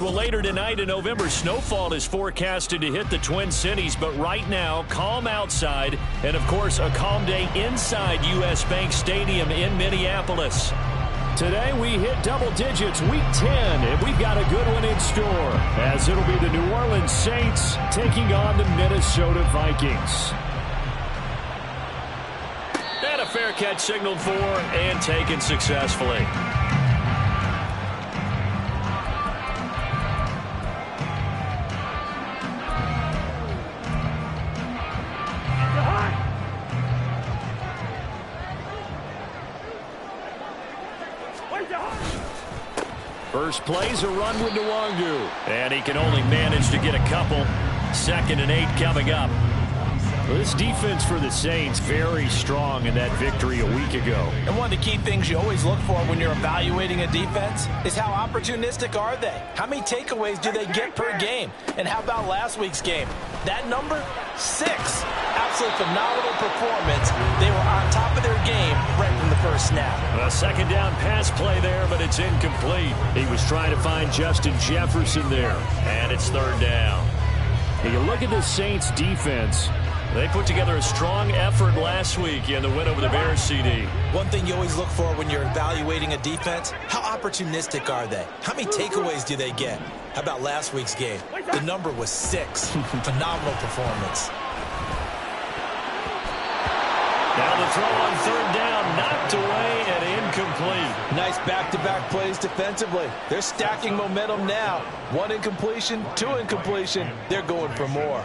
Well, later tonight, a November snowfall is forecasted to hit the Twin Cities, but right now, calm outside, and of course, a calm day inside U.S. Bank Stadium in Minneapolis. Today, we hit double digits, week 10, and we've got a good one in store, as it'll be the New Orleans Saints taking on the Minnesota Vikings. And a fair catch signaled for and taken successfully. First play's a run with Nwangu, and he can only manage to get a couple. 2nd and 8 coming up. Well, this defense for the Saints very strong in that victory a week ago. And one of the key things you always look for when you're evaluating a defense is how opportunistic are they? How many takeaways do they get per game? And how about last week's game? That number? 6. Absolute phenomenal performance. They were on top of their game right from the first snap. A 2nd down pass play there, but it's incomplete. He was trying to find Justin Jefferson there, and it's 3rd down. You look at the Saints defense. They put together a strong effort last week in the win over the Bears, CD. One thing you always look for when you're evaluating a defense, how opportunistic are they? How many takeaways do they get? How about last week's game? The number was 6. Phenomenal performance. Now the throw on 3rd down, knocked away and incomplete. Nice back-to-back plays defensively. They're stacking momentum now. 1 incompletion, 2 incompletion. They're going for more.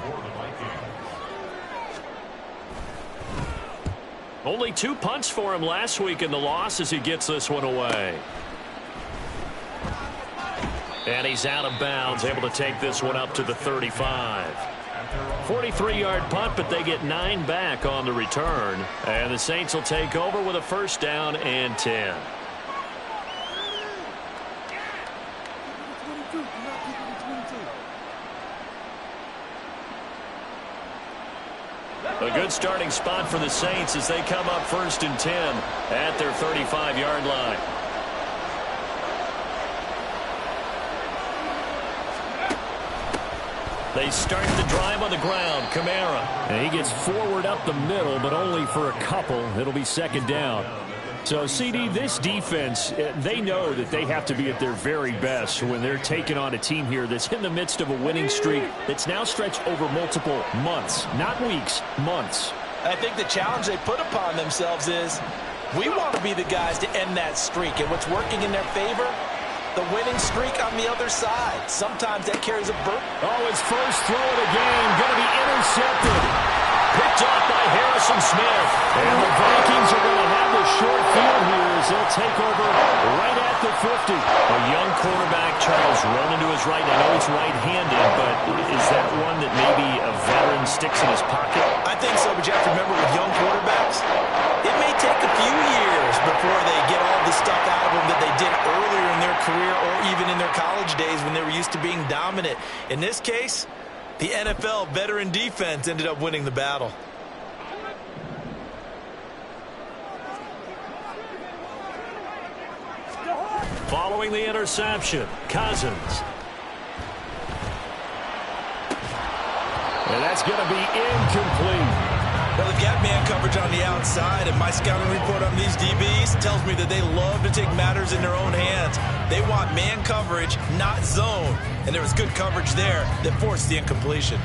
Only 2 punts for him last week in the loss as he gets this one away. And he's out of bounds, able to take this one up to the 35. 43-yard punt, but they get 9 back on the return. And the Saints will take over with a 1st down and 10. A good starting spot for the Saints as they come up 1st and 10 at their 35-yard line. They start the drive on the ground. Kamara. And he gets forward up the middle, but only for a couple. It'll be 2nd down. So, CD, this defense, they know that they have to be at their very best when they're taking on a team here that's in the midst of a winning streak that's now stretched over multiple months, not weeks, months. I think the challenge they put upon themselves is we want to be the guys to end that streak. And what's working in their favor? The winning streak on the other side. Sometimes that carries a burden. Oh, his first throw of the game going to be intercepted. Picked off by Harrison Smith. And the Vikings are going to have the short field here as they'll take over right at the 50. A young quarterback, Charles, rolling to his right. I know he's right-handed, but is that one that maybe a veteran sticks in his pocket? I think so, but you have to remember with young quarterbacks, it may take a few years before they get all the stuff out of them that they did earlier in their career or even in their college days when they were used to being dominant. In this case, the NFL veteran defense ended up winning the battle. Following the interception, Cousins. And that's going to be incomplete. Well, they've got man coverage on the outside, and my scouting report on these DBs tells me that they love to take matters in their own hands. They want man coverage, not zone. And there was good coverage there that forced the incompletion.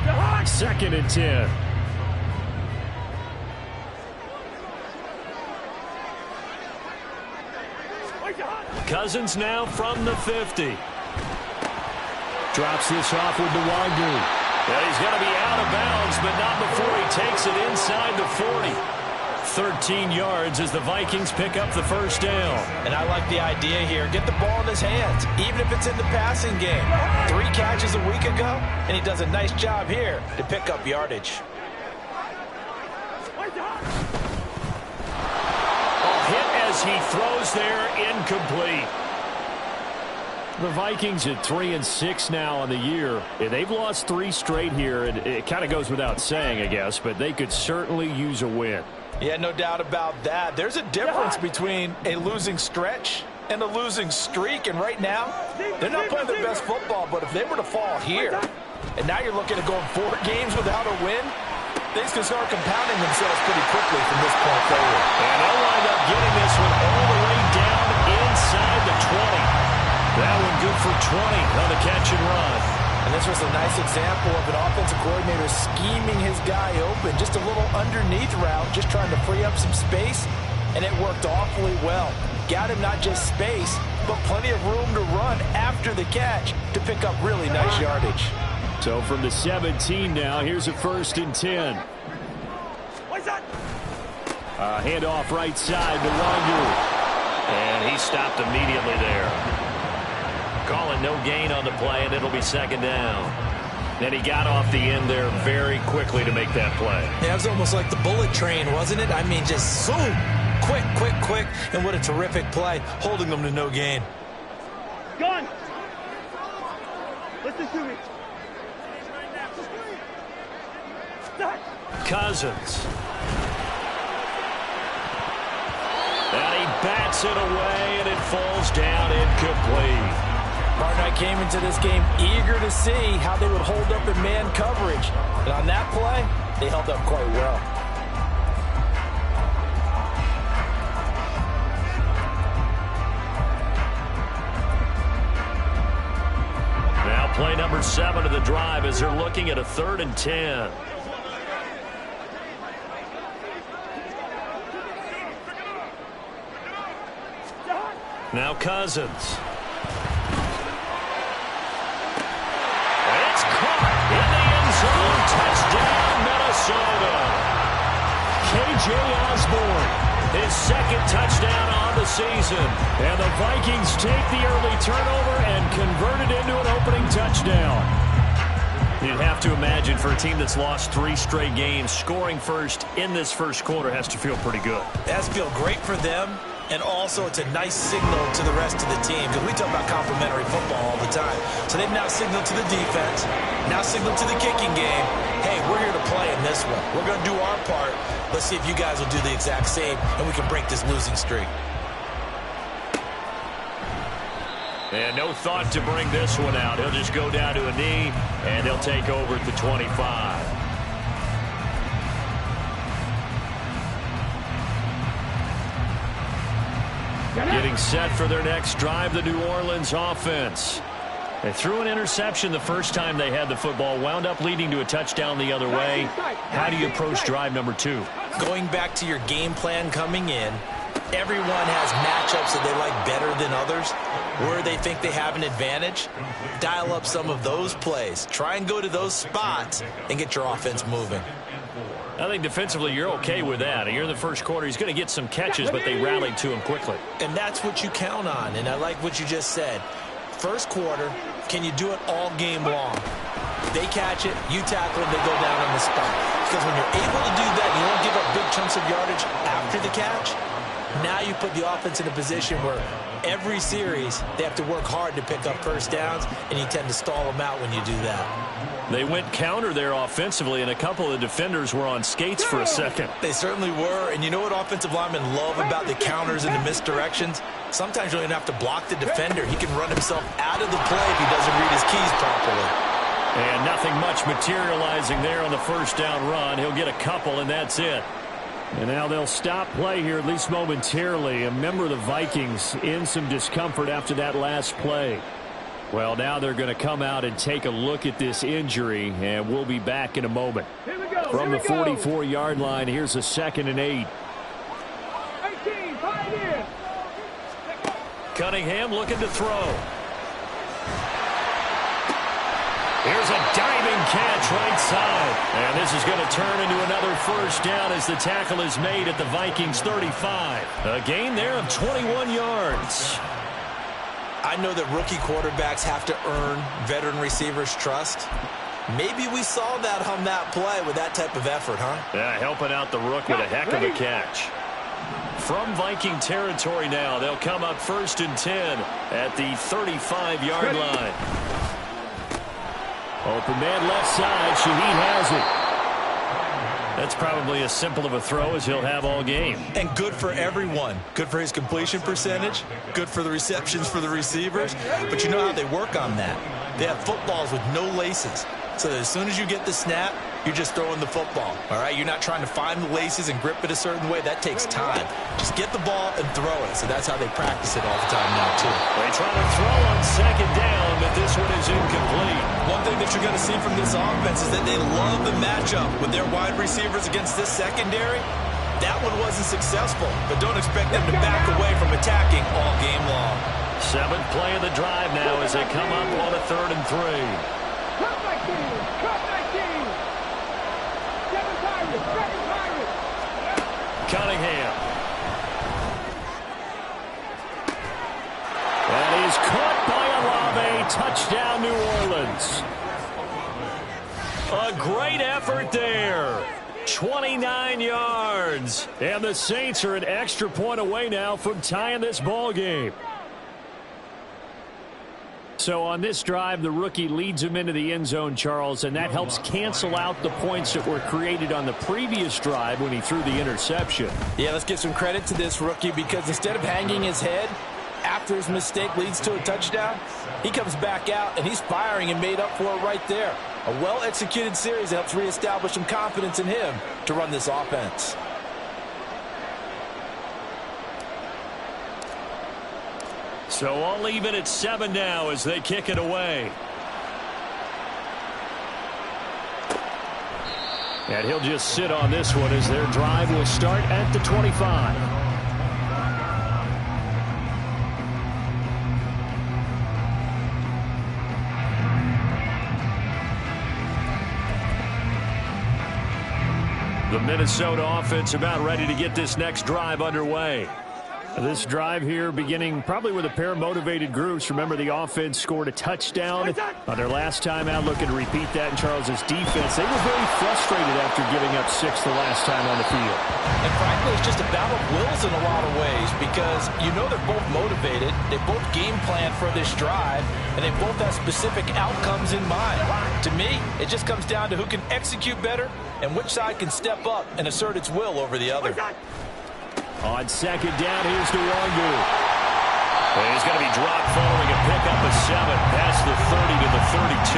2nd and 10. Cousins now from the 50. Drops this off with Nwangu. And he's going to be out of bounds, but not before he takes it inside the 40. 13 yards as the Vikings pick up the 1st down. And I like the idea here. Get the ball in his hands, even if it's in the passing game. 3 catches a week ago, and he does a nice job here to pick up yardage. Hit as he throws there, incomplete. The Vikings at 3-6 now on the year. They've lost 3 straight here, and it kind of goes without saying, I guess, but they could certainly use a win. Yeah, no doubt about that. There's a difference between a losing stretch and a losing streak. And right now, they're not playing their best football, but if they were to fall here, and now you're looking at going 4 games without a win, things can start compounding themselves pretty quickly from this point forward. And they'll wind up getting this one all the way down inside the 20. That one good for 20 on the catch and run. And this was a nice example of an offensive coordinator scheming his guy open. Just a little underneath route, just trying to free up some space, and it worked awfully well. Got him not just space, but plenty of room to run after the catch to pick up really nice yardage. So from the 17 now, here's a 1st and 10. Handoff right side to Wandu. And he stopped immediately there. Calling no gain on the play, and it'll be 2nd down. And he got off the end there very quickly to make that play. Yeah, it was almost like the bullet train, wasn't it? I mean, just so quick, quick, quick. And what a terrific play, holding them to no gain. Gun! Listen to me. Cousins. And he bats it away, and it falls down incomplete. Martin, I came into this game eager to see how they would hold up in man coverage. And on that play, they held up quite well. Now play number 7 of the drive as they're looking at a 3rd and 10. Now Cousins. It's caught in the end zone. Touchdown, Minnesota. K.J. Osborne, his 2nd touchdown on the season. And the Vikings take the early turnover and convert it into an opening touchdown. You'd have to imagine for a team that's lost 3 straight games, scoring first in this first quarter has to feel pretty good. It has to feel great for them. And also, it's a nice signal to the rest of the team, because we talk about complementary football all the time. So they've now signaled to the defense, now signaled to the kicking game, hey, we're here to play in this one. We're going to do our part. Let's see if you guys will do the exact same, and we can break this losing streak. And no thought to bring this one out. He'll just go down to a knee, and they'll take over at the 25. Getting set for their next drive, the New Orleans offense. They threw an interception the first time they had the football, wound up leading to a touchdown the other way. How do you approach drive number 2? Going back to your game plan coming in, everyone has matchups that they like better than others. Where they think they have an advantage, dial up some of those plays. Try and go to those spots and get your offense moving. I think defensively you're okay with that. You're in the first quarter. He's going to get some catches, but they rallied to him quickly. And that's what you count on, and I like what you just said. First quarter, can you do it all game long? They catch it, you tackle it, they go down on the spot. Because when you're able to do that, you don't give up big chunks of yardage after the catch. Now you put the offense in a position where every series they have to work hard to pick up first downs, and you tend to stall them out when you do that. They went counter there offensively, and a couple of defenders were on skates for a second. They certainly were, and you know what offensive linemen love about the counters and the misdirections? Sometimes you don't even have to block the defender. He can run himself out of the play if he doesn't read his keys properly. And nothing much materializing there on the first down run. He'll get a couple, and that's it. And now they'll stop play here, at least momentarily. A member of the Vikings in some discomfort after that last play. Well, now they're going to come out and take a look at this injury, and we'll be back in a moment. From the 44-yard line, here's a 2nd and 8. 18, pioneer. Cunningham looking to throw. Here's a diving catch right side. And this is going to turn into another first down as the tackle is made at the Vikings 35. A gain there of 21 yards. I know that rookie quarterbacks have to earn veteran receivers' trust. Maybe we saw that on that play with that type of effort, huh? Yeah, helping out the rook with a heck of a catch. From Viking territory now, they'll come up 1st and 10 at the 35-yard line. Open man left side. Shaheed has it. That's probably as simple of a throw as he'll have all game. And good for everyone. Good for his completion percentage. Good for the receptions for the receivers. But you know how they work on that. They have footballs with no laces. So that as soon as you get the snap, you're just throwing the football. All right? You're not trying to find the laces and grip it a certain way. That takes time. Just get the ball and throw it. So that's how they practice it all the time now, too. They try to throw on second down, but this one is incomplete. One thing that you're going to see from this offense is that they love the matchup with their wide receivers against this secondary. That one wasn't successful, but don't expect them to back away from attacking all game long. 7th play of the drive now as they come up on a 3rd and 3. Cut 19! Cut 19! 7 Pirates! 7 Pirates! Cunningham. And he's caught by Olave. Touchdown, New Orleans. A great effort there. 29 yards. And the Saints are an extra point away now from tying this ball game. So on this drive, the rookie leads him into the end zone, Charles, and that helps cancel out the points that were created on the previous drive when he threw the interception. Yeah, let's give some credit to this rookie because instead of hanging his head after his mistake leads to a touchdown, he comes back out and he's firing and made up for it right there. A well-executed series that helps reestablish some confidence in him to run this offense. So all even at 7 now as they kick it away. And he'll just sit on this one as their drive will start at the 25. The Minnesota offense about ready to get this next drive underway. This drive here beginning probably with a pair of motivated groups. Remember, the offense scored a touchdown on their last time out, looking to repeat that in Charles's defense. They were very frustrated after giving up 6 the last time on the field. And frankly, it's just a battle of wills in a lot of ways because you know they're both motivated. They both game plan for this drive, and they both have specific outcomes in mind. To me, it just comes down to who can execute better and which side can step up and assert its will over the other. On second down, here's Nwangu. He's going to be dropped following a pickup of 7 past the 30 to the 32.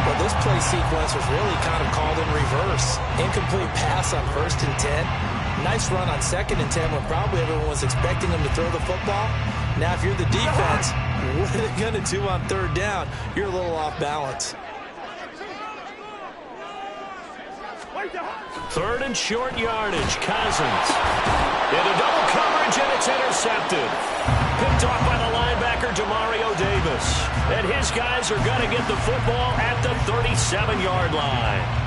Well, this play sequence was really kind of called in reverse. Incomplete pass on 1st and 10. Nice run on 2nd and 10 when probably everyone was expecting him to throw the football. Now, if you're the defense, what are they going to do on 3rd down? You're a little off balance. 3rd and short yardage. Cousins. Into double coverage, and it's intercepted. Picked off by the linebacker, Demario Davis. And his guys are going to get the football at the 37-yard line.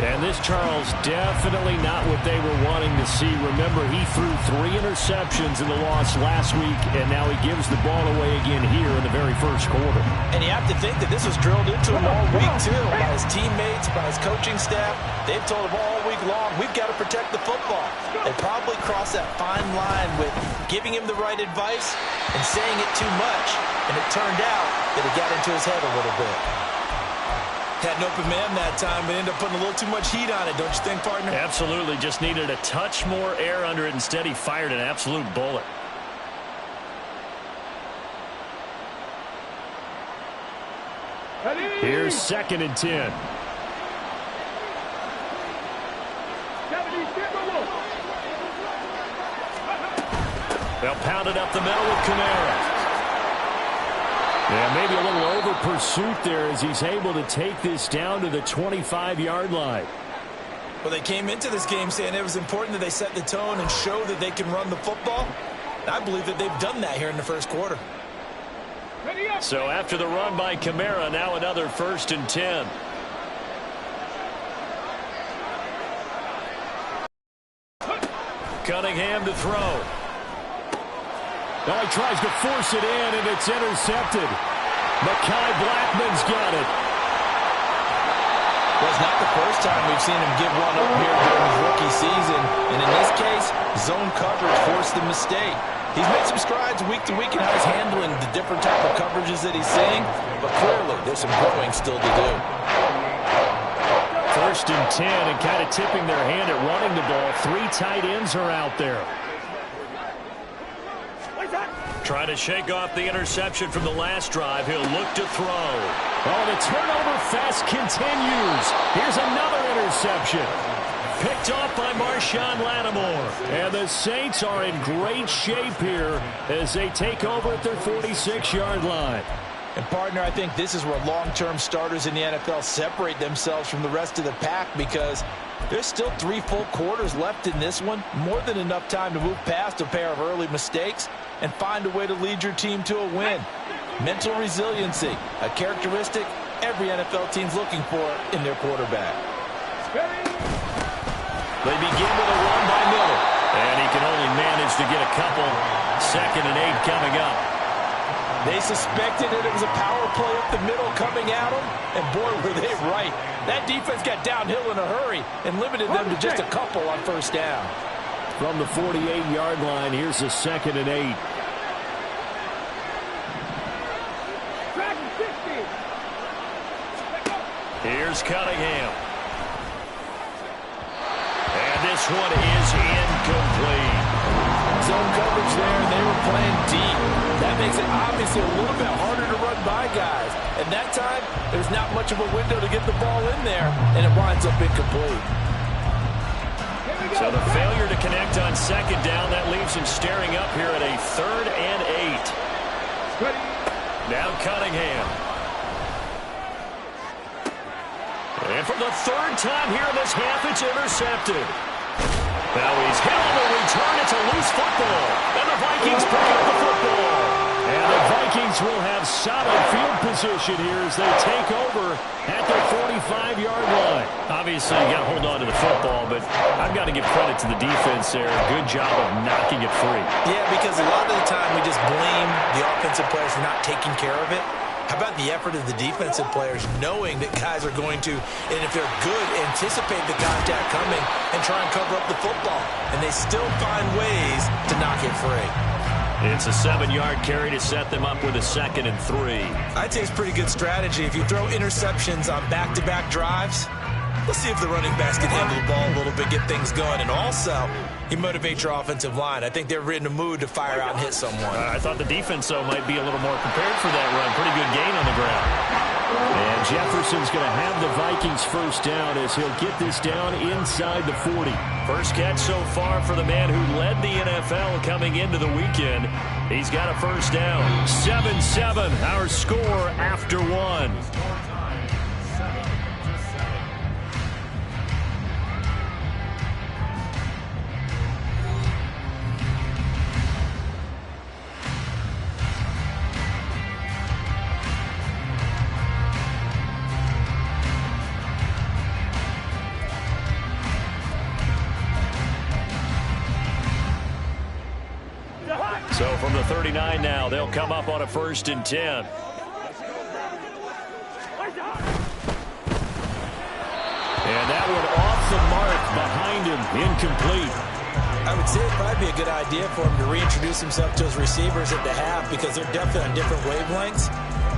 And this, Charles, definitely not what they were wanting to see. Remember, he threw 3 interceptions in the loss last week, and now he gives the ball away again here in the very first quarter. And you have to think that this was drilled into him all week, too, by his teammates, by his coaching staff. They've told him all week long, we've got to protect the football. They probably crossed that fine line with giving him the right advice and saying it too much. And it turned out that it got into his head a little bit. Had an open man that time, but ended up putting a little too much heat on it, don't you think, partner? Absolutely. Just needed a touch more air under it. Instead, he fired an absolute bullet. Here's 2nd and 10. They'll pound it up the middle with Kamara. Yeah, maybe a little over pursuit there as he's able to take this down to the 25-yard line. Well, they came into this game saying it was important that they set the tone and show that they can run the football. I believe that they've done that here in the first quarter. So after the run by Kamara, now another 1st and 10. Cunningham to throw. Now he tries to force it in, and it's intercepted. Mekhi Blackman's got it. Well, it's not the first time we've seen him give one up here during his rookie season. And in this case, zone coverage forced the mistake. He's made some strides week to week in how he's handling the different type of coverages that he's seeing. But clearly, there's some growing still to do. 3rd 1st and 10 and kind of tipping their hand at running the ball. 3 tight ends are out there. Trying to shake off the interception from the last drive. He'll look to throw. Oh, the turnover fest continues. Here's another interception. Picked off by Marshawn Lattimore. And the Saints are in great shape here as they take over at their 46-yard line. And, partner, I think this is where long-term starters in the NFL separate themselves from the rest of the pack, because there's still 3 full quarters left in this one. More than enough time to move past a pair of early mistakes and find a way to lead your team to a win. Mental resiliency, a characteristic every NFL team's looking for in their quarterback. They begin with a run by middle, and he can only manage to get a couple. 2nd and 8 coming up. They suspected that it was a power play up the middle coming at them, and boy, were they right. That defense got downhill in a hurry and limited them to just a couple on 1st down. From the 48-yard line, here's a 2nd and 8. Here's Cunningham. And this one is incomplete. Zone coverage there, and they were playing deep. That makes it obviously a little bit harder to run by guys. And that time, there's not much of a window to get the ball in there, and it winds up incomplete. So the failure to connect on 2nd down, that leaves him staring up here at a 3rd and 8. Now Cunningham. And for the 3rd time here in this half, it's intercepted. Now he's hit on the return. It's a loose football. And the Vikings pick up the football. And the Vikings will have solid field position here as they take over at their 45-yard line. Obviously, you got to hold on to the football, but I've got to give credit to the defense there. Good job of knocking it free. Yeah, because a lot of the time we just blame the offensive players for not taking care of it. How about the effort of the defensive players knowing that guys are going to, and if they're good, anticipate the contact coming and try and cover up the football. And they still find ways to knock it free. It's a 7-yard carry to set them up with a 2nd and 3. I'd say it's pretty good strategy. If you throw interceptions on back-to-back drives, let's see if the running backs can handle the ball a little bit, get things going. And also, you motivate your offensive line. I think they're in a mood to fire out and hit someone. I thought the defense, though, might be a little more prepared for that run. Pretty good gain on the ground. And Jefferson's going to have the Vikings 1st down as he'll get this down inside the 40. First catch so far for the man who led the NFL coming into the weekend. He's got a 1st down. 7-7, our score after 1. So from the 39 now, they'll come up on a 1st and 10. And that one off the mark behind him, incomplete. I would say it'd probably be a good idea for him to reintroduce himself to his receivers at the half, because they're definitely on different wavelengths.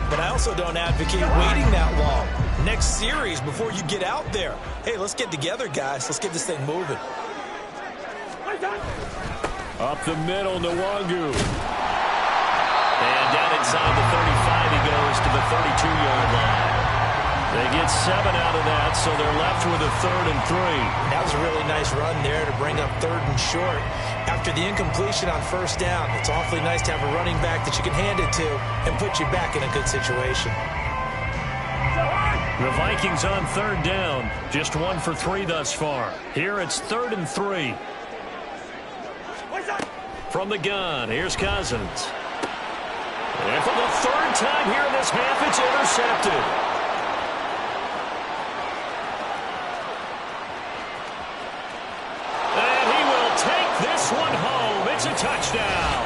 But I also don't advocate waiting that long. Next series, before you get out there, hey, let's get together, guys. Let's get this thing moving. Up the middle, Nwangu. And down inside the 35, he goes to the 32-yard line. They get 7 out of that, so they're left with a 3rd and 3. That was a really nice run there to bring up 3rd and short. After the incompletion on 1st down, it's awfully nice to have a running back that you can hand it to and put you back in a good situation. The Vikings on 3rd down, just 1 for 3 thus far. Here it's 3rd and 3. From the gun, here's Cousins. And for the 3rd time here in this half, it's intercepted. And he will take this one home. It's a touchdown.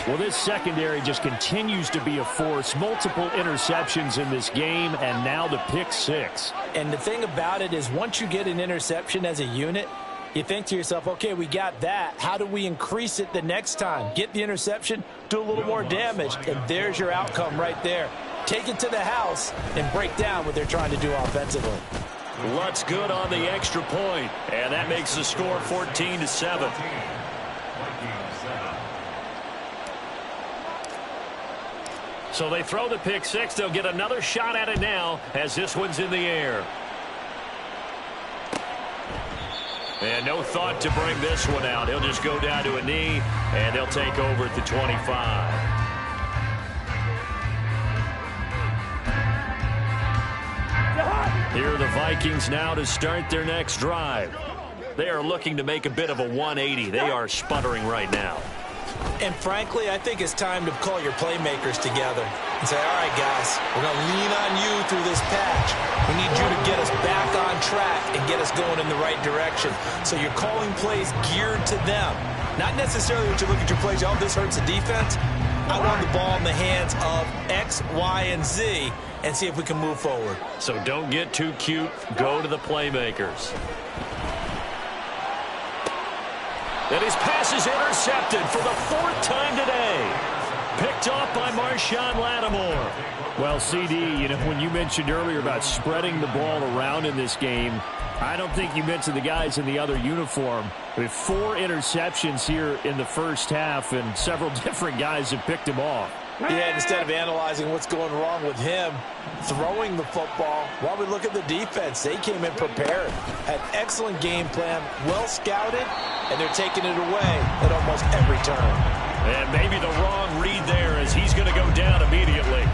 Well, this secondary just continues to be a force. Multiple interceptions in this game, and now the pick 6. And the thing about it is, once you get an interception as a unit, you think to yourself, okay, we got that. How do we increase it the next time? Get the interception, do a little more damage, and there's your outcome right there. take it to the house and break down what they're trying to do offensively. Lutt's good on the extra point, and that makes the score 14-7. So they throw the pick six. They'll get another shot at it now as this one's in the air. And no thought to bring this one out. He'll just go down to a knee, and they'll take over at the 25. Here are the Vikings now to start their next drive. They are looking to make a bit of a 180. They are sputtering right now. And frankly, I think it's time to call your playmakers together and say, all right, guys, we're going to lean on you through this patch. We need you to get us back on track and get us going in the right direction. So you're calling plays geared to them. Not necessarily that you look at your plays, oh, this hurts the defense. I want the ball in the hands of X, Y, and Z and see if we can move forward. So don't get too cute. Go to the playmakers. And his pass is intercepted for the fourth time today. Picked off by Marshawn Lattimore. Well, CD, you know, when you mentioned earlier about spreading the ball around in this game, I don't think you mentioned the guys in the other uniform. With 4 interceptions here in the first half, and several different guys have picked him off. Yeah, instead of analyzing what's going wrong with him throwing the football, while we look at the defense, they came in prepared. Had excellent game plan, well scouted, and they're taking it away at almost every turn. And maybe the wrong read there as he's going to go down immediately.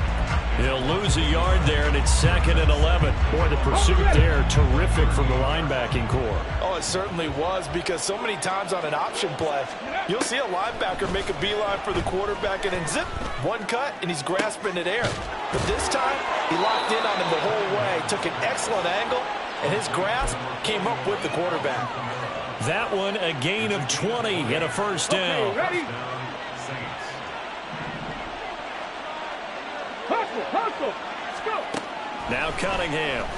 He'll lose a yard there, and it's 2nd and 11. Boy, the pursuit there, terrific from the linebacking core. Oh, it certainly was, because so many times on an option play, you'll see a linebacker make a beeline for the quarterback and then zip, one cut, and he's grasping at air. But this time, he locked in on him the whole way, took an excellent angle, and his grasp came up with the quarterback. That one, a gain of 20 and a first down. Okay, ready? Hustle. Let's go. Now Cunningham.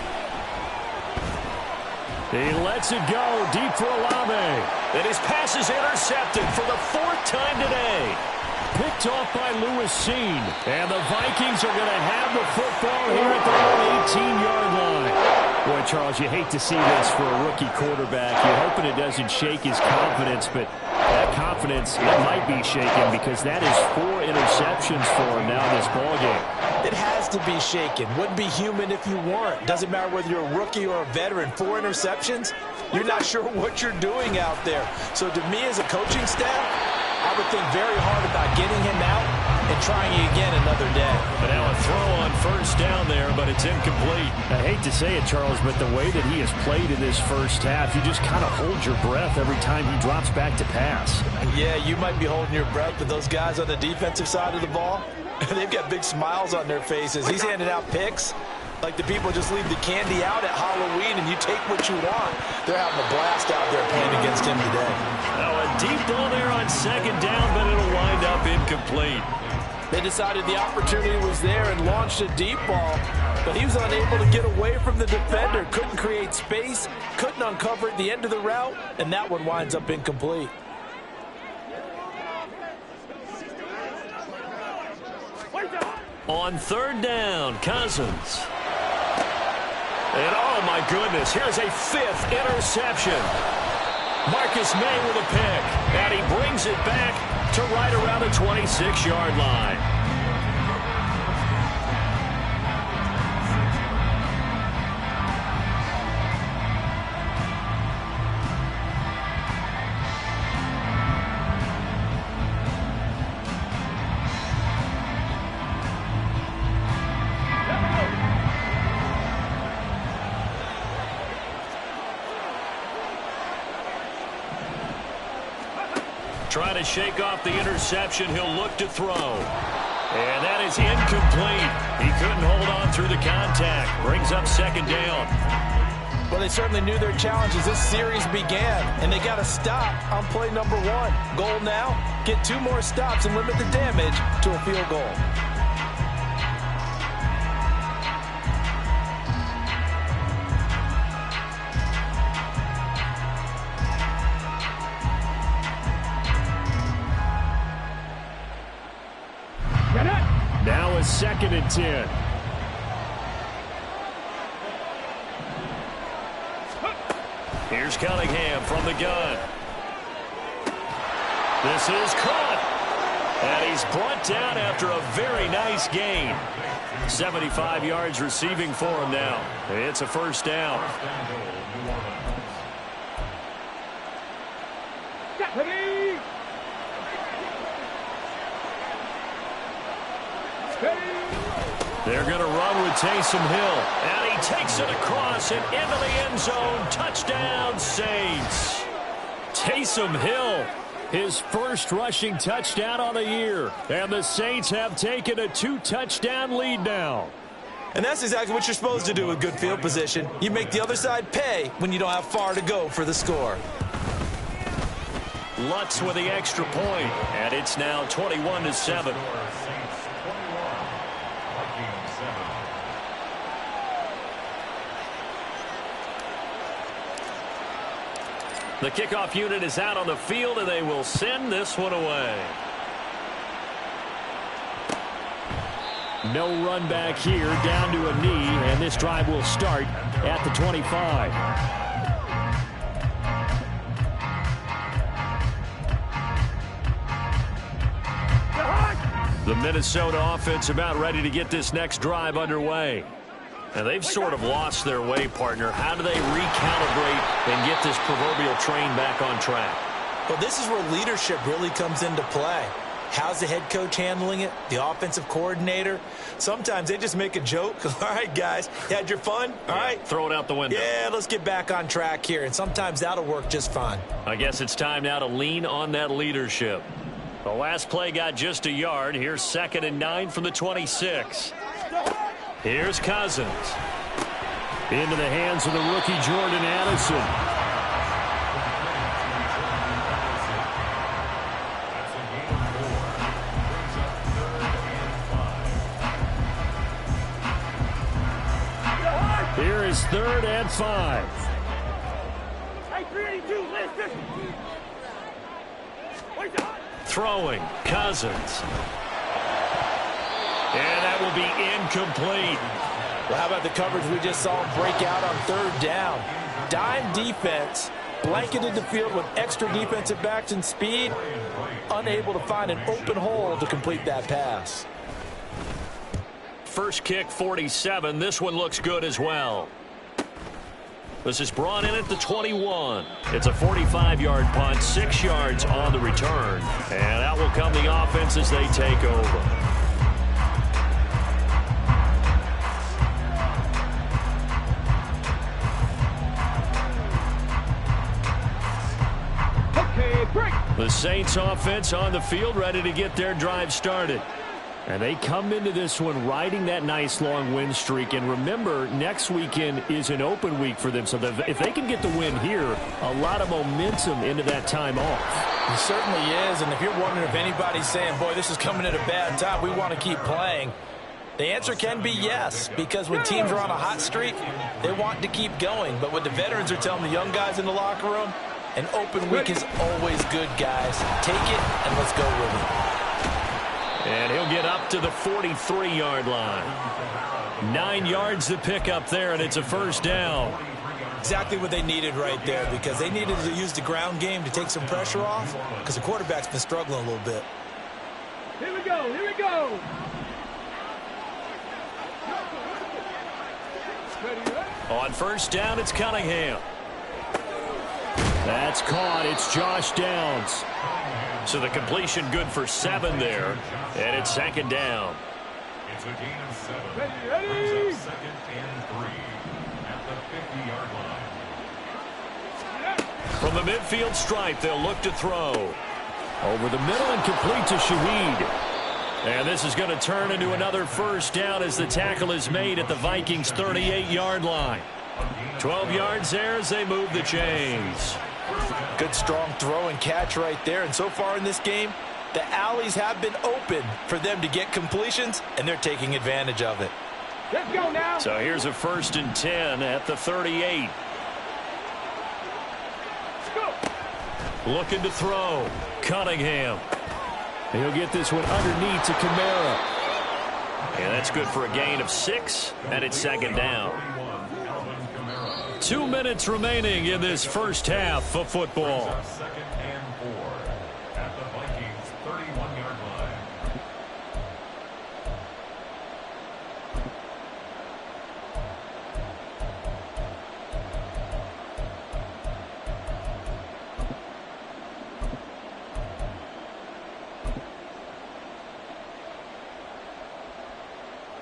He lets it go deep for Olave. And his pass is intercepted for the 4th time today. Picked off by Lewis Seen. And the Vikings are going to have the football here at their own 18-yard line. Boy, Charles, you hate to see this for a rookie quarterback. You're hoping it doesn't shake his confidence, but that confidence, it might be shaken because that is 4 interceptions for him now in this ballgame. It has to be shaken. Wouldn't be human if you weren't. Doesn't matter whether you're a rookie or a veteran. 4 interceptions, you're not sure what you're doing out there. So to me as a coaching staff, I would think very hard about getting him out and trying again another day. But now a throw on first down there, but it's incomplete. I hate to say it, Charles, but the way that he has played in this first half, you just kind of hold your breath every time he drops back to pass. Yeah, you might be holding your breath, but those guys on the defensive side of the ball, they've got big smiles on their faces. He's handing out picks like the people just leave the candy out at Halloween and you take what you want. They're having a blast out there playing against him today. Now a deep ball there on 2nd down, but it'll wind up incomplete. They decided the opportunity was there and launched a deep ball, but he was unable to get away from the defender, couldn't create space, couldn't uncover at the end of the route, and that one winds up incomplete. On 3rd down, Cousins. And oh my goodness, here's a 5th interception. Marcus May with a pick, and he brings it back to right around the 26-yard line. Trying to shake off the interception. He'll look to throw. And that is incomplete. He couldn't hold on through the contact. Brings up 2nd down. Well, they certainly knew their challenges. This series began, and they got to stop on play number 1. Goal now, get 2 more stops and limit the damage to a field goal. Now a 2nd and 10. Here's Cunningham from the gun. This is caught. And he's brought down after a very nice gain. 75 yards receiving for him now. It's a first down. They're going to run with Taysom Hill. And he takes it across and into the end zone. Touchdown, Saints. Taysom Hill, his first rushing touchdown on the year. And the Saints have taken a 2-touchdown lead now. And that's exactly what you're supposed to do with good field position. You make the other side pay when you don't have far to go for the score. Lutz with the extra point. And it's now 21-7. The kickoff unit is out on the field, and they will send this one away. No run back here, down to a knee, and this drive will start at the 25. The Minnesota offense about ready to get this next drive underway. And they've sort of lost their way, partner. How do they recalibrate and get this proverbial train back on track? Well, this is where leadership really comes into play. How's the head coach handling it? The offensive coordinator? Sometimes they just make a joke. All right, guys, you had your fun? All right. Throw it out the window. Yeah, let's get back on track here. And sometimes that'll work just fine. I guess it's time now to lean on that leadership. The last play got just a yard. Here's 2nd and 9 from the 26. Here's Cousins. Into the hands of the rookie Jordan Addison. Here is 3rd and 5. Hey, 382, listen. Throwing, Cousins. And that will be incomplete. Well, how about the coverage we just saw break out on 3rd down? Dime defense, blanketed the field with extra defensive backs and speed, unable to find an open hole to complete that pass. First kick, 47. This one looks good as well. This is brought in at the 21. It's a 45-yard punt, 6 yards on the return. And out will come the offense as they take over. The Saints offense on the field ready to get their drive started. And they come into this one riding that nice long win streak. And remember, next weekend is an open week for them. So if they can get the win here, a lot of momentum into that time off. It certainly is. And if you're wondering if anybody's saying, boy, this is coming at a bad time, we want to keep playing, the answer can be yes. Because when teams are on a hot streak, they want to keep going. But what the veterans are telling the young guys in the locker room, an open week is always good, guys. Take it and let's go with it. And he'll get up to the 43-yard line. 9 yards to pick up there, and it's a first down. Exactly what they needed right there, because they needed to use the ground game to take some pressure off, because the quarterback's been struggling a little bit. Here we go, here we go. On first down, it's Cunningham. That's caught. It's Josh Downs. So the completion good for 7 there. And it's 2nd down. It's a gain of 7. Ready? 2nd and 3 at the 50-yard line. From the midfield stripe, they'll look to throw. Over the middle and complete to Shaheed. And this is going to turn into another first down as the tackle is made at the Vikings' 38-yard line. 12 yards there as they move the chains. Good strong throw and catch right there. And so far in this game, the alleys have been open for them to get completions, and they're taking advantage of it. Let's go now. So here's a 1st and 10 at the 38. Looking to throw. Cunningham. He'll get this one underneath to Kamara. And that's good for a gain of 6, and it's 2nd down. 2 minutes remaining in this first half of football. Second and 4 at the Vikings 31-yard line.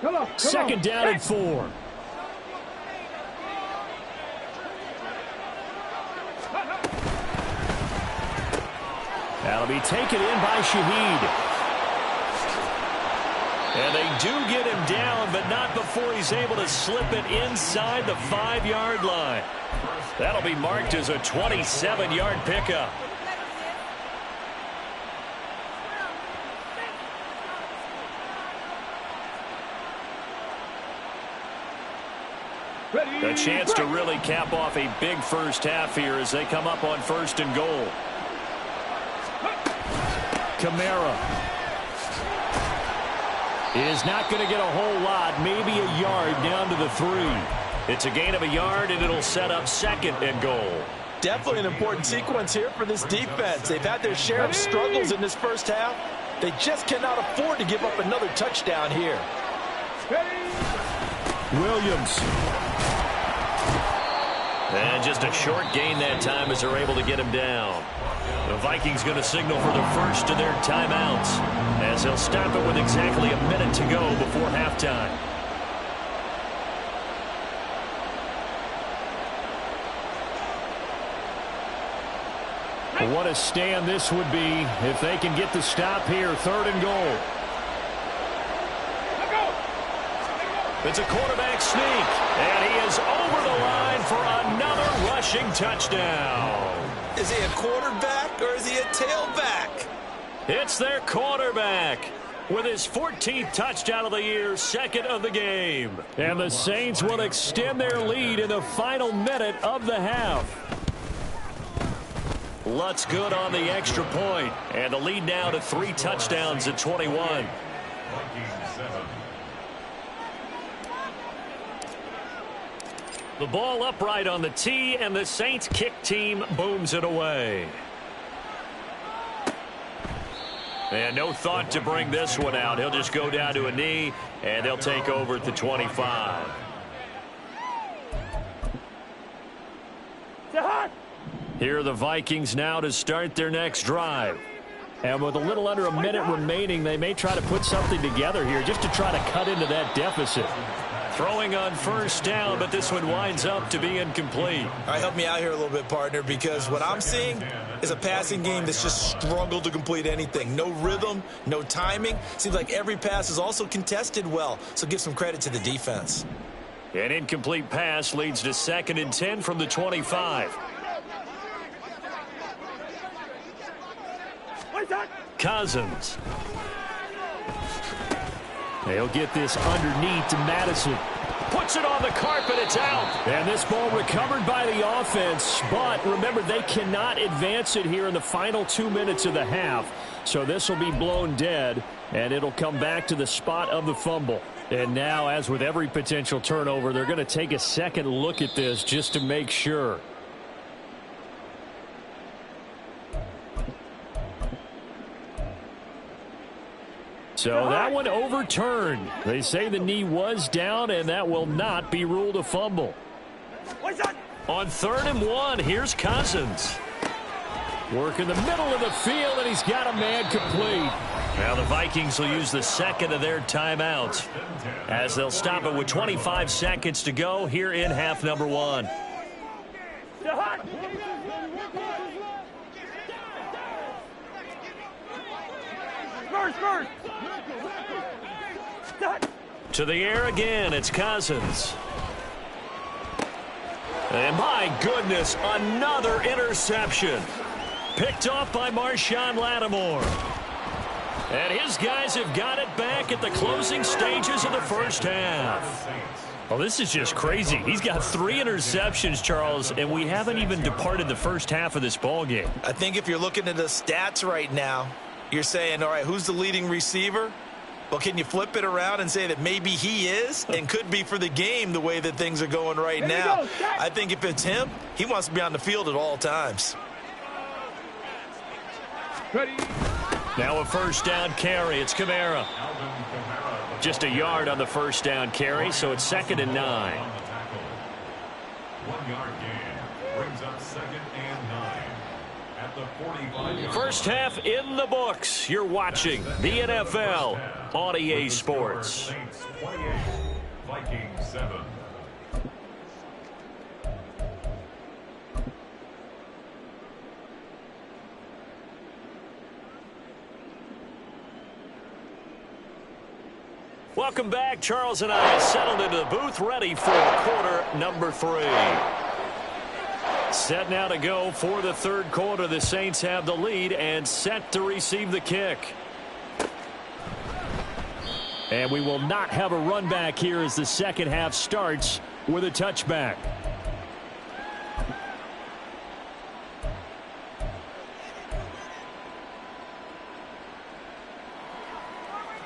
Come on. Second down and 4. That'll be taken in by Shaheed. And they do get him down, but not before he's able to slip it inside the 5-yard line. That'll be marked as a 27-yard pickup. A chance to really cap off a big first half here as they come up on 1st and goal. Kamara is not going to get a whole lot, maybe a yard down to the 3. It's a gain of a yard, and it'll set up 2nd and goal. Definitely an important sequence here for this defense. They've had their share of struggles in this first half. They just cannot afford to give up another touchdown here. Williams. And just a short gain that time as they're able to get him down. The Vikings going to signal for the first of their timeouts as they'll stop it with exactly a minute to go before halftime. What a stand this would be if they can get the stop here. 3rd and goal. It's a quarterback sneak, and he is over the line for another rushing touchdown. Is he a quarterback or is he a tailback? It's their quarterback with his 14th touchdown of the year, 2nd of the game. And the Saints will extend their lead in the final minute of the half. Lutz good on the extra point, and the lead now to 3 touchdowns at 21. Vikings 7. The ball upright on the tee, and the Saints kick team booms it away. And no thought to bring this one out. He'll just go down to a knee, and they'll take over at the 25. Here are the Vikings now to start their next drive. And with a little under a minute remaining, they may try to put something together here just to try to cut into that deficit. Throwing on 1st down, but this one winds up to be incomplete. All right, help me out here a little bit, partner, because what I'm seeing is a passing game that's just struggled to complete anything. No rhythm, no timing. Seems like every pass is also contested well, so give some credit to the defense. An incomplete pass leads to 2nd and 10 from the 25. Cousins. They'll get this underneath to Madison. Puts it on the carpet. It's out. And this ball recovered by the offense. But remember, they cannot advance it here in the final 2 minutes of the half. So this will be blown dead, and it'll come back to the spot of the fumble. And now, as with every potential turnover, they're going to take a second look at this just to make sure. So that one overturned. They say the knee was down, and that will not be ruled a fumble. On 3rd and 1, here's Cousins. Work in the middle of the field, and he's got a man complete. Now the Vikings will use the 2nd of their timeouts as they'll stop it with 25 seconds to go here in half number 1. To the air again, it's Cousins. And my goodness, another interception. Picked off by Marshawn Lattimore. And his guys have got it back at the closing stages of the first half. Well, this is just crazy. He's got 3 interceptions, Charles, and we haven't even departed the first half of this ball game. I think if you're looking at the stats right now, you're saying, all right, who's the leading receiver? Well, can you flip it around and say that maybe he is and could be for the game the way that things are going right now? I think if it's him, he wants to be on the field at all times. Ready. Now a first down carry. It's Kamara. Just a yard on the first down carry, so it's 2nd and 9. 1 yard gain brings up 2nd and 9 at the 45. First half in the books. You're watching the NFL on EA Sports. Saints 28, Vikings 7. Welcome back. Charles and I settled into the booth, ready for quarter number 3. Set now to go for the third quarter. The Saints have the lead and set to receive the kick. And we will not have a run back here as the second half starts with a touchback.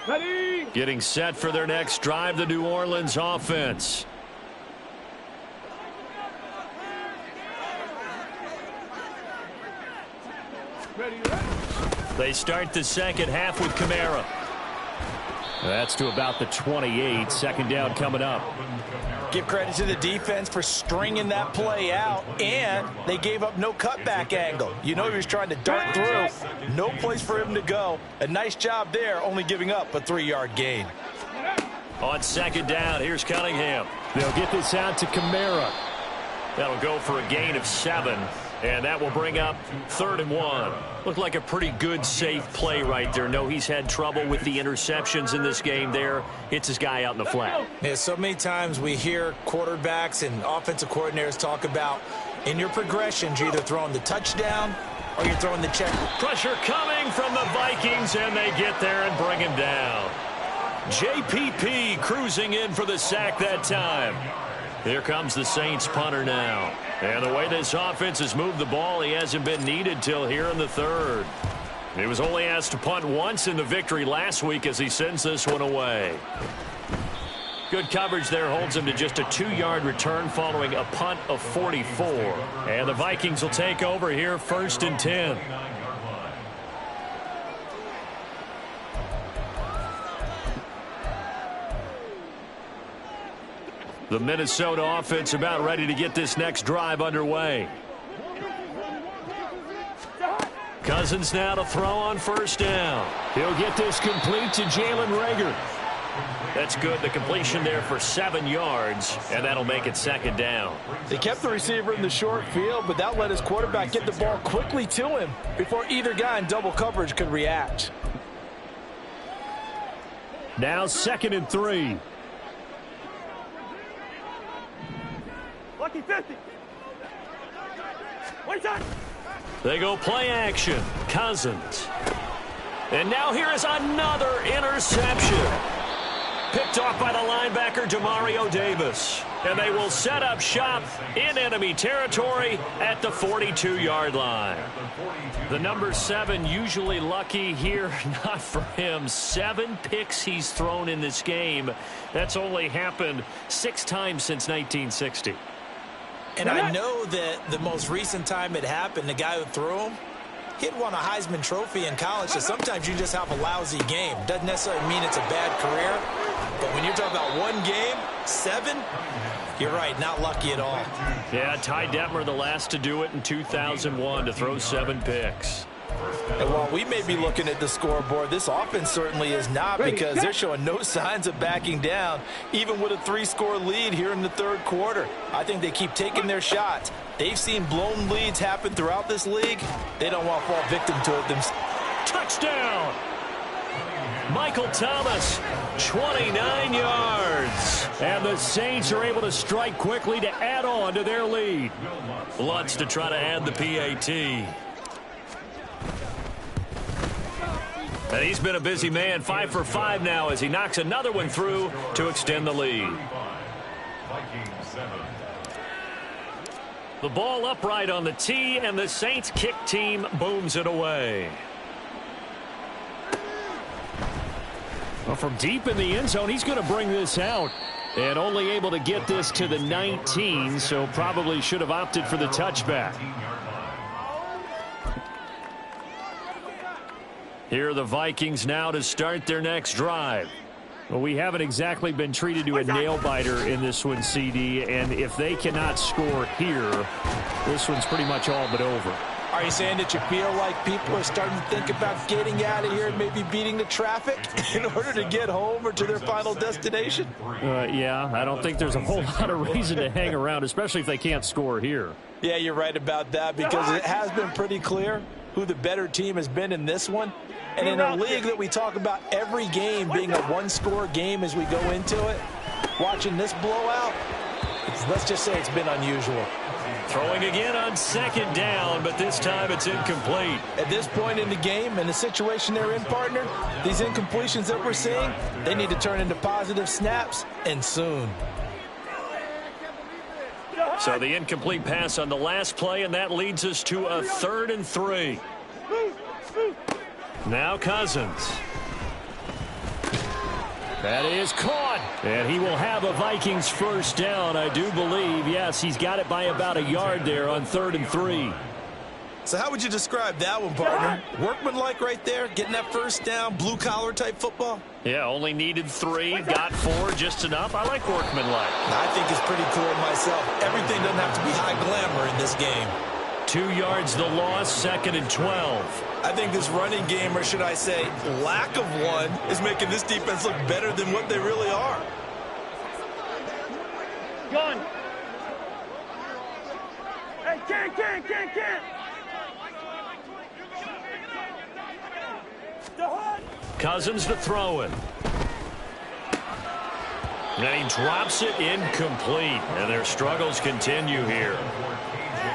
Ready. Getting set for their next drive, the New Orleans offense. Ready. They start the second half with Kamara. That's to about the 28. Second down coming up. Give credit to the defense for stringing that play out, and they gave up no cutback angle. You know he was trying to dart through. No place for him to go. A nice job there, only giving up a 3-yard gain. On second down, here's Cunningham. They'll get this out to Kamara. That'll go for a gain of 7. And that will bring up 3rd and 1. Looked like a pretty good, safe play right there. No, he's had trouble with the interceptions in this game there. Hits his guy out in the flat. Yeah, so many times we hear quarterbacks and offensive coordinators talk about in your progressions, you're either throwing the touchdown or you're throwing the check. Pressure coming from the Vikings, and they get there and bring him down. JPP cruising in for the sack that time. Here comes the Saints punter now. And the way this offense has moved the ball, he hasn't been needed till here in the third. He was only asked to punt once in the victory last week as he sends this one away. Good coverage there holds him to just a 2-yard return following a punt of 44. And the Vikings will take over here 1st and 10. The Minnesota offense about ready to get this next drive underway. Cousins now to throw on first down. He'll get this complete to Jalen Reagor. That's good. The completion there for 7 yards, and that'll make it 2nd down. They kept the receiver in the short field, but that let his quarterback get the ball quickly to him before either guy in double coverage could react. Now 2nd and 3. Lucky 50. One shot. They go play action. Cousins. And now here is another interception. Picked off by the linebacker, Demario Davis. And they will set up shop in enemy territory at the 42-yard line. The number 7 usually lucky here. Not for him. 7 picks he's thrown in this game. That's only happened 6 times since 1960. And I know that the most recent time it happened, the guy who threw him, he'd won a Heisman Trophy in college, so sometimes you just have a lousy game. Doesn't necessarily mean it's a bad career, but when you're talking about 1 game, 7, you're right, not lucky at all. Yeah, Ty Detmer, the last to do it in 2001, to throw 7 picks. And while we may be looking at the scoreboard, this offense certainly is not, because they're showing no signs of backing down, even with a 3-score lead here in the third quarter. I think they keep taking their shots. They've seen blown leads happen throughout this league. They don't want to fall victim to it themselves. Touchdown! Michael Thomas, 29 yards. And the Saints are able to strike quickly to add on to their lead. Lutz to try to add the PAT. And he's been a busy man, 5 for 5 now as he knocks another one through to extend the lead. The ball upright on the tee, and the Saints kick team booms it away. Well, from deep in the end zone, he's going to bring this out. And only able to get this to the 19, so probably should have opted for the touchback. Here are the Vikings now to start their next drive. Well, we haven't exactly been treated to a nail-biter in this one, CD, and if they cannot score here, this one's pretty much all but over. Are you saying that you feel like people are starting to think about getting out of here and maybe beating the traffic in order to get home or to their final destination? Yeah, I don't think there's a whole lot of reason to hang around, especially if they can't score here. Yeah, you're right about that, because it has been pretty clear who the better team has been in this one. And in a league that we talk about every game being a one-score game as we go into it, watching this blowout, let's just say it's been unusual. Throwing again on second down, but this time it's incomplete. At this point in the game and the situation they're in, partner, these incompletions that we're seeing, they need to turn into positive snaps, and soon. So the incomplete pass on the last play, and that leads us to a 3rd and 3. Now Cousins. That is caught, and he will have a Vikings first down, I do believe. Yes, he's got it by about a yard there on 3rd and 3. So how would you describe that one, partner? Workmanlike right there, getting that first down, blue-collar type football? Yeah, only needed 3, got 4, just enough. I like workmanlike. I think it's pretty clear myself. Everything doesn't have to be high glamour in this game. 2 yards the loss, 2nd and 12. I think this running game, or should I say lack of one, is making this defense look better than what they really are. Gun. Hey, can't. Cousins to throw it. And he drops it incomplete. And their struggles continue here.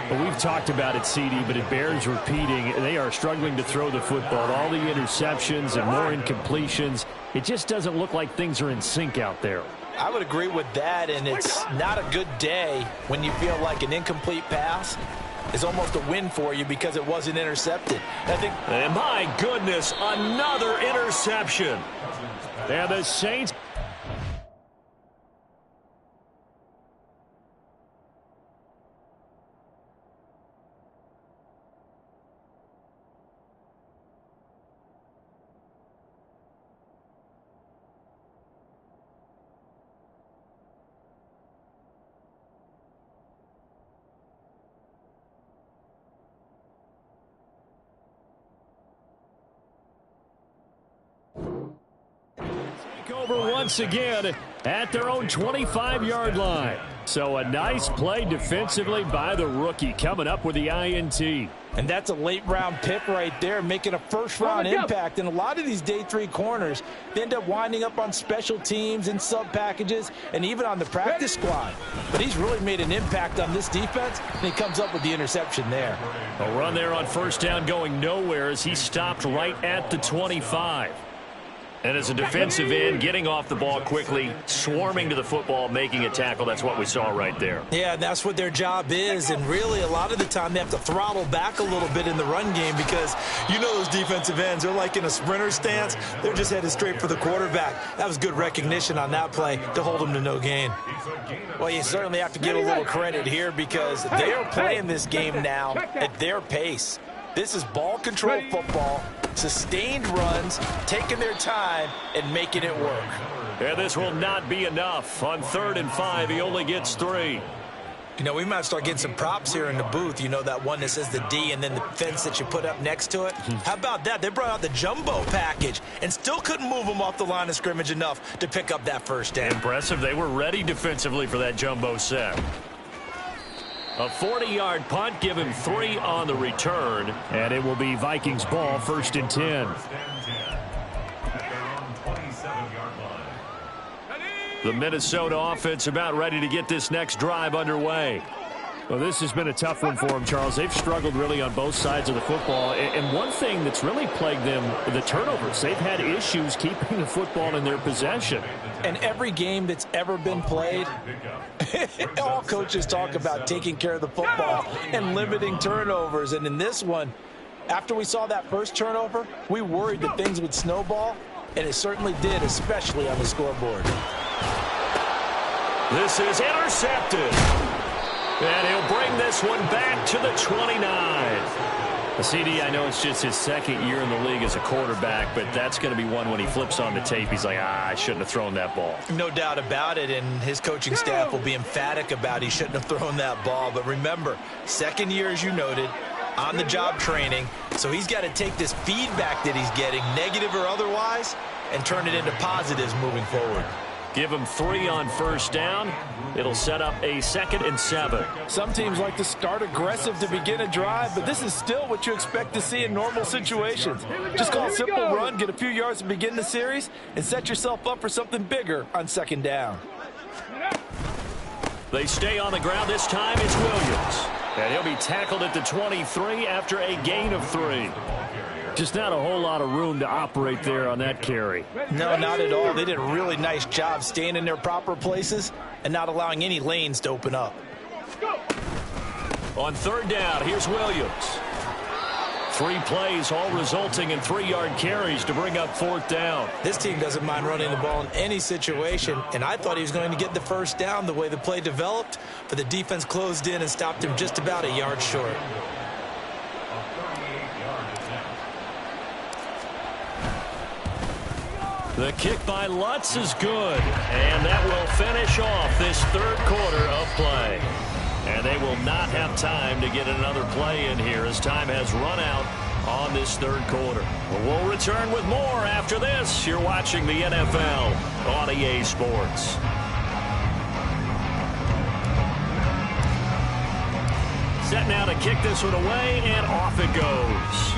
Well, we've talked about it, CD, but it bears repeating. They are struggling to throw the football. All the interceptions and more incompletions. It just doesn't look like things are in sync out there. I would agree with that, and it's not a good day when you feel like an incomplete pass is almost a win for you because it wasn't intercepted. And my goodness, another interception. And the Saints. Over once again at their own 25-yard line. So a nice play defensively by the rookie, coming up with the INT. And that's a late-round pick right there, making a first-round impact. And a lot of these day 3 corners, they end up winding up on special teams and sub-packages and even on the practice squad. But he's really made an impact on this defense, and he comes up with the interception there. A run there on first down going nowhere as he stopped right at the 25. And as a defensive end, getting off the ball quickly, swarming to the football, making a tackle, that's what we saw right there. Yeah, that's what their job is, and really a lot of the time they have to throttle back a little bit in the run game because you know those defensive ends, they're like in a sprinter stance. They're just headed straight for the quarterback. That was good recognition on that play to hold them to no gain. Well, you certainly have to give a little credit here because they are playing this game now at their pace. This is ball control football, sustained runs, taking their time, and making it work. And this will not be enough. On 3rd and 5, he only gets 3. You know, we might start getting some props here in the booth. You know, that one that says the D and then the fence that you put up next to it. How about that? They brought out the jumbo package and still couldn't move them off the line of scrimmage enough to pick up that first down. Impressive. They were ready defensively for that jumbo set. A 40-yard punt, give him 3 on the return. And it will be Vikings ball, 1st and 10. The Minnesota offense about ready to get this next drive underway. Well, this has been a tough one for them, Charles. They've struggled really on both sides of the football. And one thing that's really plagued them, the turnovers. They've had issues keeping the football in their possession. And every game that's ever been played, all coaches talk about taking care of the football and limiting turnovers. And in this one, after we saw that first turnover, we worried that things would snowball. and it certainly did, especially on the scoreboard. This is intercepted. And he'll bring this one back to the 29. CD, I know it's just his second year in the league as a quarterback, but that's going to be one when he flips on the tape, he's like, I shouldn't have thrown that ball. No doubt about it, and his coaching staff will be emphatic about he shouldn't have thrown that ball. But remember, second year, as you noted, on-the-job training, so he's got to take this feedback that he's getting, negative or otherwise, and turn it into positives moving forward. Give him 3 on first down. It'll set up a 2nd and 7. Some teams like to start aggressive to begin a drive, but this is still what you expect to see in normal situations. Just call a simple run, get a few yards to begin the series, and set yourself up for something bigger on 2nd down. They stay on the ground. This time it's Williams. And he'll be tackled at the 23 after a gain of 3. Just not a whole lot of room to operate there on that carry. No, not at all. They did a really nice job staying in their proper places and not allowing any lanes to open up. On 3rd down, here's Williams. 3 plays, all resulting in 3-yard carries to bring up 4th down. This team doesn't mind running the ball in any situation, and I thought he was going to get the first down the way the play developed, but the defense closed in and stopped him just about a yard short. The kick by Lutz is good, and that will finish off this 3rd quarter of play. And they will not have time to get another play in here as time has run out on this 3rd quarter. We'll return with more after this. You're watching the NFL on EA Sports. Set now to kick this one away, and off it goes.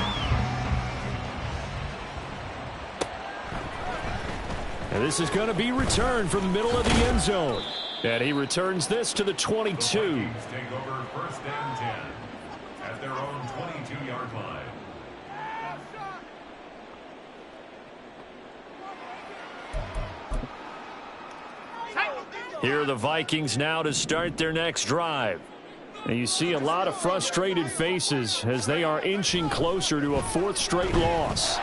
And this is going to be returned from the middle of the end zone. And he returns this to the 22. Take over 1st and 10 at their own 22-yard line. Here are the Vikings now to start their next drive. And you see a lot of frustrated faces as they are inching closer to a 4th straight loss.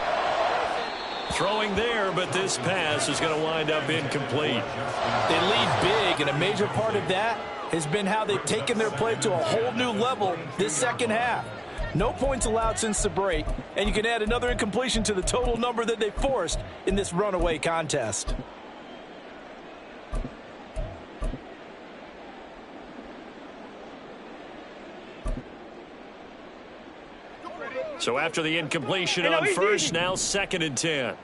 Throwing there, but this pass is going to wind up incomplete. They lead big, and a major part of that has been how they've taken their play to a whole new level this 2nd half. No points allowed since the break, and you can add another incompletion to the total number that they forced in this runaway contest. So after the incompletion on first, now 2nd and 10.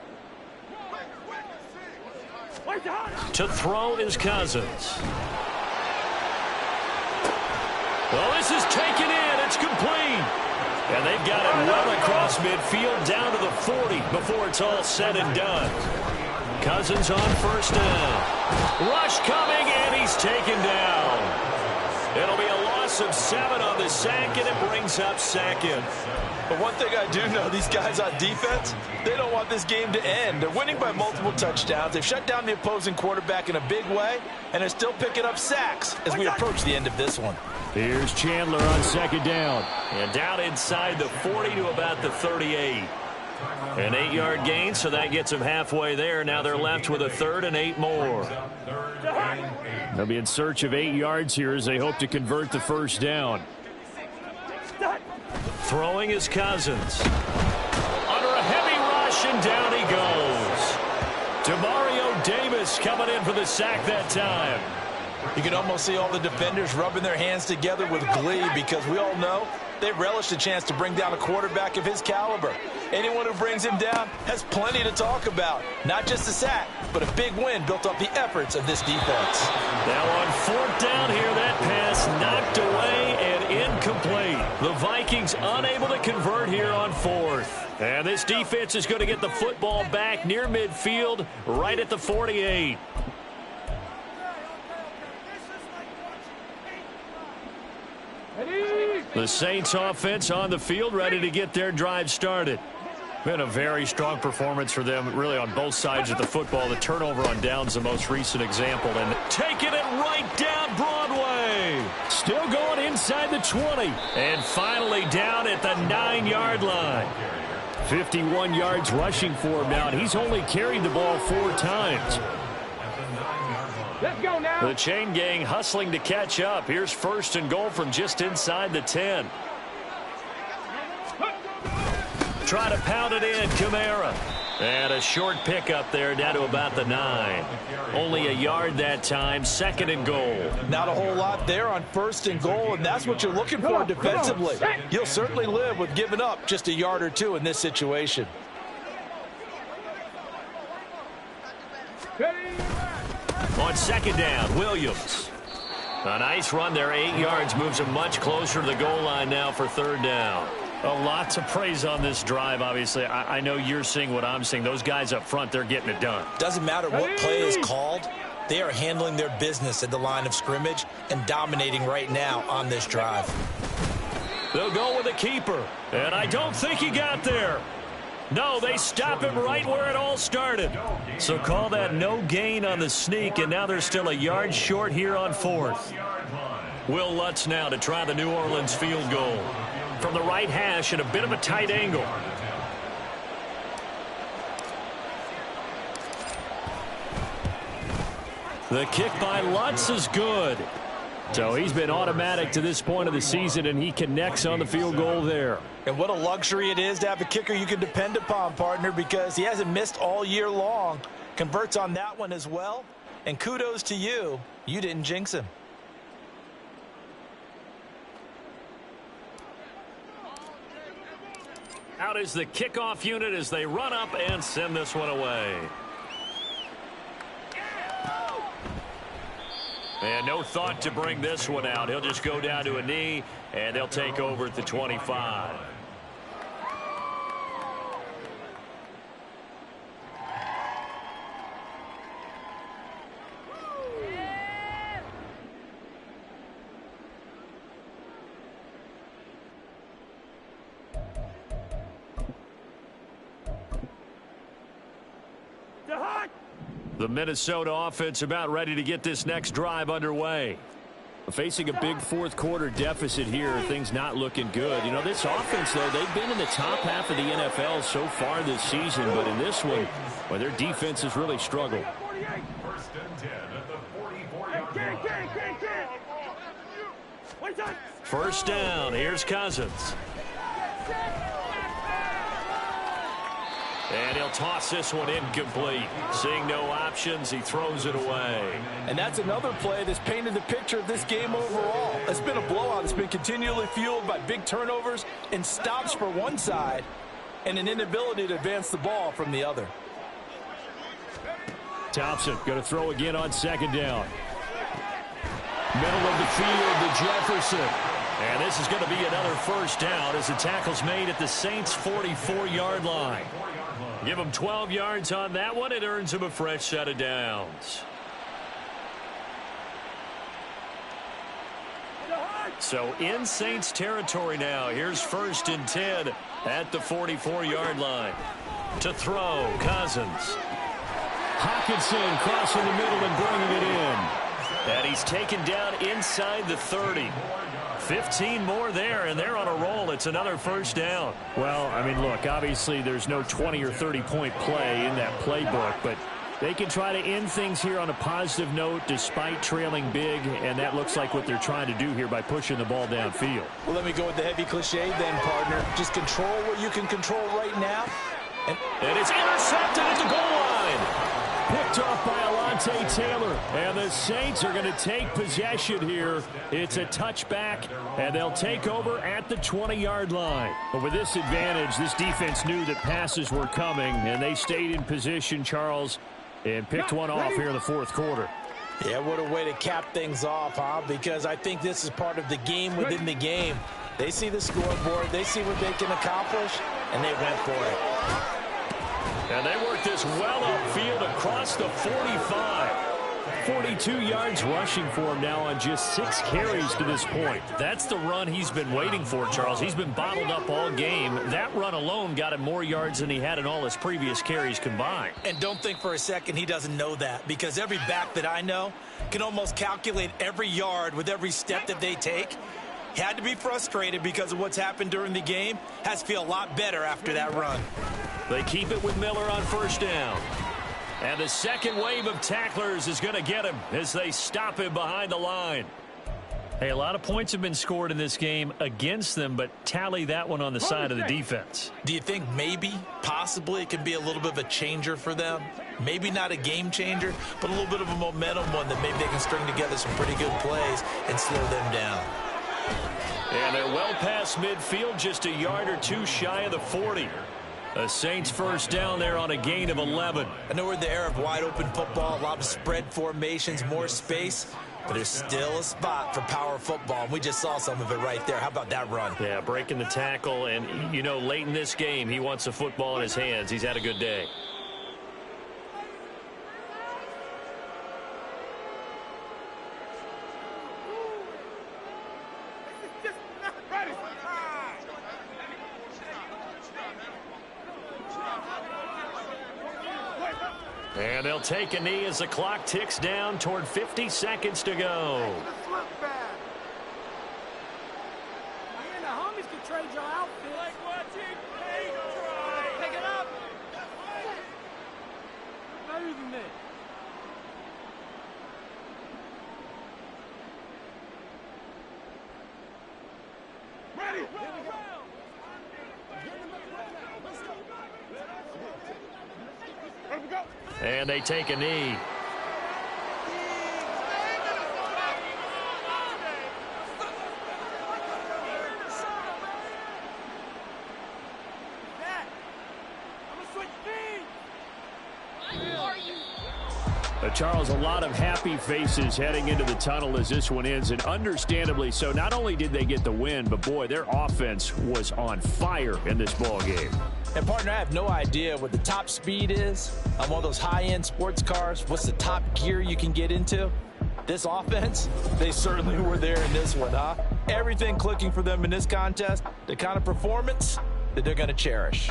To throw is Cousins. Well, this is taken in. It's complete. And they've got it well across midfield down to the 40 before it's all said and done. Cousins on first down. Rush coming, and he's taken down. It'll be a loss of 7 on the sack, and it brings up 2nd. But one thing I do know, these guys on defense, they don't want this game to end. They're winning by multiple touchdowns. They've shut down the opposing quarterback in a big way, and they're still picking up sacks as we approach the end of this one. Here's Chandler on 2nd down. And down inside the 40 to about the 38. An 8-yard gain, so that gets them halfway there. Now they're left with a 3rd and 8 more. They'll be in search of 8 yards here as they hope to convert the first down. Throwing is Cousins. Under a heavy rush, and down he goes. Demario Davis coming in for the sack that time. You can almost see all the defenders rubbing their hands together with glee because we all know they relish the chance to bring down a quarterback of his caliber. Anyone who brings him down has plenty to talk about. Not just a sack, but a big win built off the efforts of this defense. Now on 4th down here, that pass knocked away and incomplete. The Vikings unable to convert here on 4th. And this defense is going to get the football back near midfield, right at the 48. The Saints offense on the field, ready to get their drive started. Been a very strong performance for them, really, on both sides of the football. The turnover on downs, the most recent example. And taking it right down Broadway. Still going inside the 20. And finally down at the 9-yard line. 51 yards rushing for him now, and he's only carried the ball 4 times. Let's go now. The chain gang hustling to catch up. Here's 1st and goal from just inside the 10. Try to pound it in, Kamara. And a short pickup there down to about the 9. Only a yard that time, 2nd and goal. Not a whole lot there on 1st and goal, and that's what you're looking for defensively. You'll certainly live with giving up just a yard or 2 in this situation. On 2nd down, Williams. A nice run there, 8 yards, moves him much closer to the goal line now for 3rd down. A lot to praise on this drive, obviously. I know you're seeing what I'm seeing. Those guys up front, they're getting it done. Doesn't matter what play is called. They are handling their business at the line of scrimmage and dominating right now on this drive. They'll go with a keeper. And I don't think he got there. No, they stop him right where it all started. So call that no gain on the sneak, and now they're still a yard short here on 4th. Will Lutz now to try the New Orleans field goal. From the right hash at a bit of a tight angle. The kick by Lutz is good. So he's been automatic to this point of the season, and he connects on the field goal there. And what a luxury it is to have a kicker you can depend upon, partner, because he hasn't missed all year long. Converts on that one as well. And kudos to you. You didn't jinx him. Out is the kickoff unit as they run up and send this one away. And no thought to bring this one out. He'll just go down to a knee, and they'll take over at the 25. The Minnesota offense about ready to get this next drive underway. Facing a big 4th quarter deficit here, things not looking good. You know, this offense, though, they've been in the top half of the NFL so far this season, but in this one, well, their defense has really struggled. 1st and 10 at the 44-yard line. 1st down, here's Cousins. And he'll toss this one incomplete. Seeing no options, he throws it away. And that's another play that's painted the picture of this game overall. It's been a blowout. It's been continually fueled by big turnovers and stops for one side and an inability to advance the ball from the other. Thompson going to throw again on 2nd down. Middle of the field to Jefferson. And this is going to be another 1st down as the tackle's made at the Saints' 44-yard line. Give him 12 yards on that one. It earns him a fresh set of downs. So in Saints territory now. Here's 1st and 10 at the 44-yard line. To throw, Cousins. Hawkinson crossing the middle and bringing it in. And he's taken down inside the 30. 15 more there, and they're on a roll. It's another 1st down. Well, I mean, look, obviously there's no 20 or 30-point play in that playbook, but they can try to end things here on a positive note despite trailing big, and that looks like what they're trying to do here by pushing the ball downfield. Well, let me go with the heavy cliche then, partner. Just control what you can control right now. And it's intercepted at the goal line. Picked off by Alontae Taylor. And the Saints are going to take possession here. It's a touchback, and they'll take over at the 20-yard line. But with this advantage, this defense knew that passes were coming, and they stayed in position, Charles, and picked one off here in the 4th quarter. Yeah, what a way to cap things off, huh? Because I think this is part of the game within the game. They see the scoreboard, they see what they can accomplish, and they went for it. And they work this well upfield across the 45. 42 yards rushing for him now on just 6 carries to this point. That's the run he's been waiting for, Charles. He's been bottled up all game. That run alone got him more yards than he had in all his previous carries combined. And don't think for a second he doesn't know that, because every back that I know can almost calculate every yard with every step that they take. He had to be frustrated because of what's happened during the game. Has to feel a lot better after that run. They keep it with Miller on first down. And the second wave of tacklers is going to get him as they stop him behind the line. Hey, a lot of points have been scored in this game against them, but tally that one on the side of the defense. Do you think maybe, possibly, it can be a little bit of a changer for them? Maybe not a game changer, but a little bit of a momentum one that maybe they can string together some pretty good plays and slow them down. And they're well past midfield, just a yard or two shy of the 40. The Saints first down there on a gain of 11. I know we're in the era of wide-open football, a lot of spread formations, more space, but there's still a spot for power football, and we just saw some of it right there. How about that run? Yeah, breaking the tackle, and, you know, late in this game, he wants the football in his hands. He's had a good day. And they'll take a knee as the clock ticks down toward 50 seconds to go. Me and the homies can trade your outfit. Like watching paint dry. Pick it up. Better than this. Ready. Here we go. Here we go. And they take a knee. Charles, a lot of happy faces heading into the tunnel as this one ends, and understandably so. Not only did they get the win, but boy, their offense was on fire in this ball game. And partner, I have no idea what the top speed is on one of those high-end sports cars. What's the top gear you can get into? This offense, they certainly were there in this one, huh? Everything clicking for them in this contest, the kind of performance that they're going to cherish.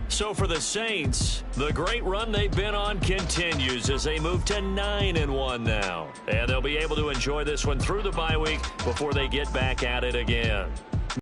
So for the Saints, the great run they've been on continues as they move to 9-1 now. And they'll be able to enjoy this one through the bye week before they get back at it again.